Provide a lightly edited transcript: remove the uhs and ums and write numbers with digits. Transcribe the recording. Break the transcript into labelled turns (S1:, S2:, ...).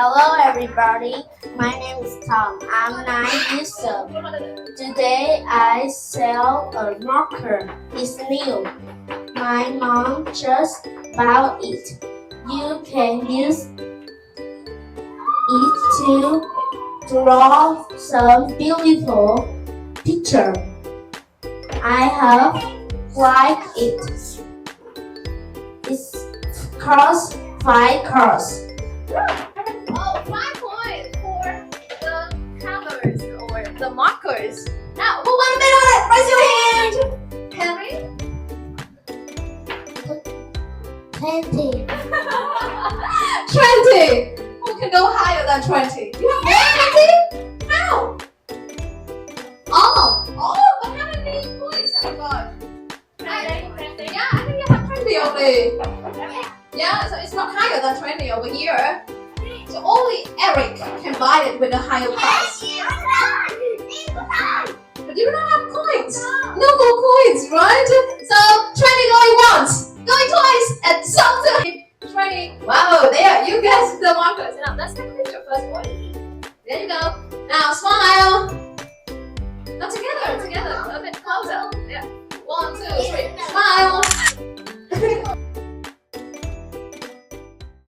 S1: Hello everybody, my name is Tom. I'm 9 years old. Today I sell a marker. It's new. My mom just bought it. You can use it to draw some beautiful picture. I hope like it. It costs 5 costs.
S2: Oh, 5 points for the colors or the markers. Now, who want to bet on it? Raise your hand. Henry?
S1: 20.
S2: 20. Who can go higher than 20? You have more 20? How? Oh, but how many points have you got? 20. Yeah, I think you have 20 only. Yeah, so it's not higher than 20 over here. So only Eric can buy it with a higher price. But you don't have coins. No more coins, right? So 20 going once, going twice, and something 20. Wow, there, you guys the markers. Now let's take a picture first point. There you go. Now smile. Now together.